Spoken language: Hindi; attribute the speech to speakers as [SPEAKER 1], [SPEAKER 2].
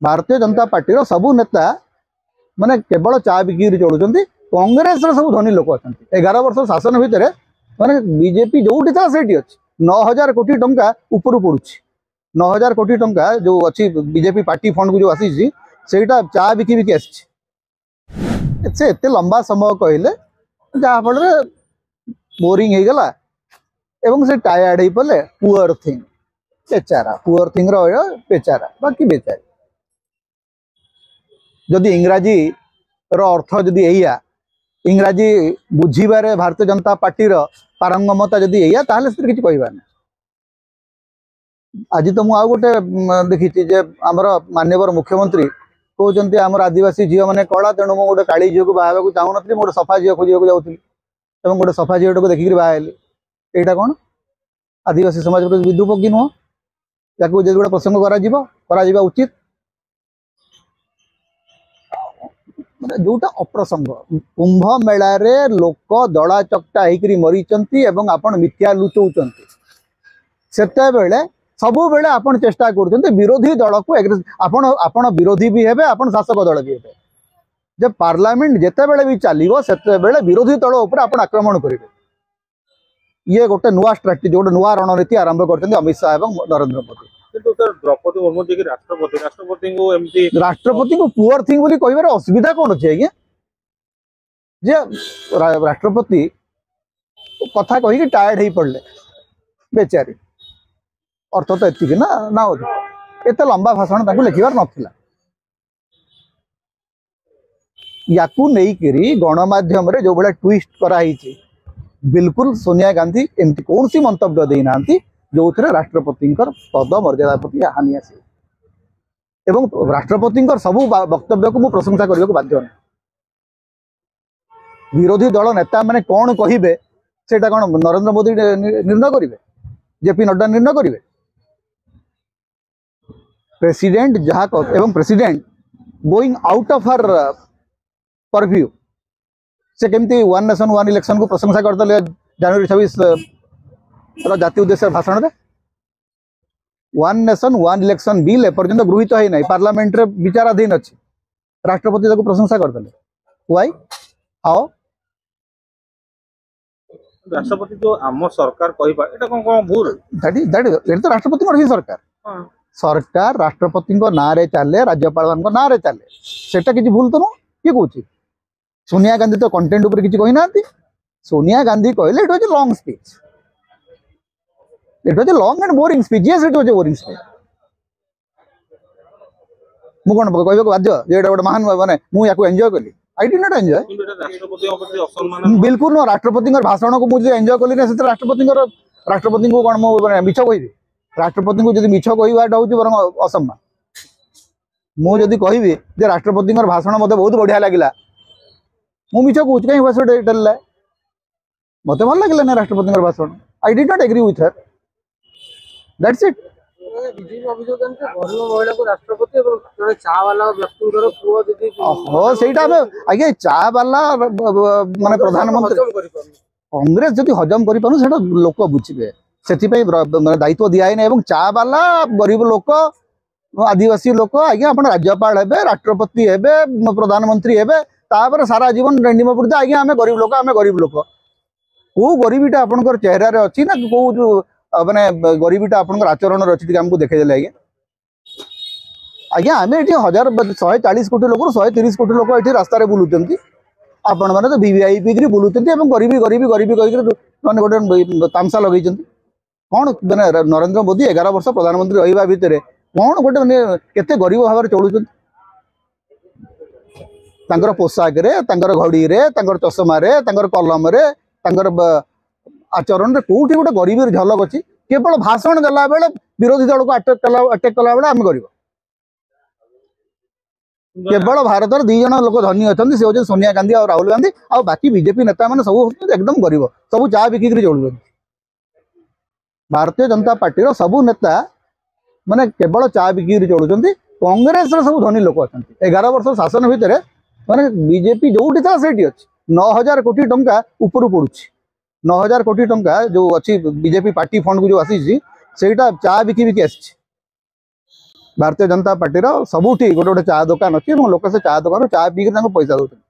[SPEAKER 1] भारतीय जनता पार्टी सबू नेता माने केवल चा बिक्री चलुंट कांग्रेस सब धनी लोक अच्छा 11 वर्ष शासन भितर माने बीजेपी जो था से 9,000 कोटी टंका ऊपर पड़ू 9,000 कोटी टंका जो अच्छी बीजेपी पार्टी फंड को जो आसी सेटा चा बिकी बिकी आसे एत लंबा समय कहले जहाँफल बोरिंग हो गला एवं से टायर्ड हो पड़े पुअर थिंग बेचारा पुअर थिंग बेचारा बाकी बेचारी जदि इंग्राजी अर्थ जदि एया इंग्राजी बुझीबारे भारतीय जनता पार्टी पारंगमता जदि एया ताहले से किछि कहबार नै आज तो मुझे गोटे देखी जे आमर माननीय मुख्यमंत्री कहते आमर आदिवासी झील मैंने कला तेणु मुझे गोटे काली झील को बाहर चाहूँ नी गोटे सफा झील खोजा जाऊँगी गोटे सफा झील को देखिक बाहली यहाँ कौन आदिवासी समाज विद्रूप कि नुह या गोटे प्रसंग करा उचित जोटा अप्रसंग कुंभ मेलारे लोक दड़ा चकटा होकर मरीचंती एवं आपण मिथ्या लुचौं सेते बेले सबु बेले आपण चेष्टा कर विरोधी दल को आपण आपण विरोधी भी हेबे आपण शासक दल भी हेबे जब पार्लियामेंट जेते बेले भी चलिबो सेते बेले विरोधी दल ऊपर आपण आक्रमण करिवे ये गोटे नुआ स्ट्रेटेजी गोटे नुआ रणनीति आरंभ करते अमित शाह एवं नरेंद्र मोदी
[SPEAKER 2] द्रौपदी मुर्मू जी
[SPEAKER 1] राष्ट्रपति को पुअर थिंग बोली कहबार असुविधा कौन अच्छे आज्ञा जे राष्ट्रपति कथा कही टायर्ड हो पड़े बेचारी अर्थ तो एति ना ना एत लंबा भाषण लिखिबार नथिला याकू नहीं गणमाध्यम रे जो बड़ा ट्विस्ट कराई बिल्कुल सोनिया गांधी एमती कौन सी मंतव्य देना जो थे राष्ट्रपति पद मर्यादा प्रति हानि आसे एवं राष्ट्रपति सबू वक्तव्य को मुझे प्रशंसा करने को बाध्य नहीं विरोधी दल नेता मैंने कौन कहे से कौन नरेंद्र मोदी निर्णय करेंगे जेपी नड्डा निर्णय करेंगे प्रेसिडेंट जहाँ एवं president going out of her purview से केमती वन नेशन वन इलेक्शन को प्रशंसा करते जनवरी 26 जातीय उद्देश्य भाषण में one nation one election bill एपर्यंत गृहीत है नहीं पार्लियामेंट रे विचाराधीन अच्छी राष्ट्रपति प्रशंसा करते व्हाई हाउ
[SPEAKER 2] राष्ट्रपति जो आम सरकार कहबा एटा कोन कोन भूल
[SPEAKER 1] दैट तो राष्ट्रपति ही सरकार सरकार राष्ट्रपति ना रे चले राज्यपाल ना रे चले सेटा किछि भूल तो न के कहूची सोनिया गांधी तो कंटेंट ऊपर किछि कहि नांती सोनिया गांधी कहले it was a long speech it was a long and boring speech yes it was a boring speech मु कोन कहबो बाध्य जे एटा गोटे महान माने मु याको एन्जॉय करली आई डिड नॉट एन्जॉय बिल्कुल नो राष्ट्रपति भाषण को मुझे एन्जॉय करली ना से राष्ट्रपति को कोन मु मिछ कहिबी राष्ट्रपति को जदि मिछ कहवाटा हूँ बर असम्मान मुझे कहबी जे राष्ट्रपति भाषण मत बहुत बढ़िया लगे मु मिछ कहूँ कहीं मत भल लगे ना राष्ट्रपति भाषण I did not agree with her that's it आगे चा वाला माने प्रधानमंत्री कांग्रेस जदि हजम कर लोक बुझे से दायित्व दिखाई नहीं चा वाला गरीब लोक आदिवासी लोक आज्ञा आप राज्यपाल हे राष्ट्रपति हे प्रधानमंत्री हे सारा जीवन रेंडिम पड़ता आज्ञा आम गरीब लोक कौ गरीबीटा आपंकर चेहरा अच्छी ना कौ माने गरीबीटा आपंकर आचरण अच्छी आमको देखेदेले आज्ञा आज्ञा आम ये 140 कोटी लोक 130 कोटी लोक ये रास्तार बुलूं आपण मैंने तो वीवीआईपी बुलूं गरीबी गरीबी गरीबी कही गोटे तामसा लगे कौन मैंने नरेंद्र मोदी 11 वर्ष प्रधानमंत्री रहा भितर कौन गोटे केते गरीब भाव चलुं पोशाक घड़ी चषमा कलम आचरण कौटी गोटे गरीबी झलक अच्छी केवल भाषण देला बेले विरोधी दल को अटैक कला बेले आम गरीब केवल भारत दी जन लोक धनी अच्छा से हूँ सोनिया गांधी और राहुल गांधी आ बाकी बीजेपी नेता मैंने सब एकदम गरीब सब चा बिकिक चलुं भारतीय जनता पार्टी सबू नेता माने केवल चा बिकिक चलुं कांग्रेस सब धनी लोक अच्छा 11 वर्ष शासन भितर माने बीजेपी जो था से 9,000 कोटी टंका ऊपर पड़ू 9,000 कोटी टंका जो अच्छी बीजेपी पार्टी फंड को जो आसी सेटा चा बिकी बिकी आसी भारतीय जनता पार्टी सबुठी गोटे गोटे चा दुकान अच्छी लोक से चा दुकान चा पीक पैसा दौरान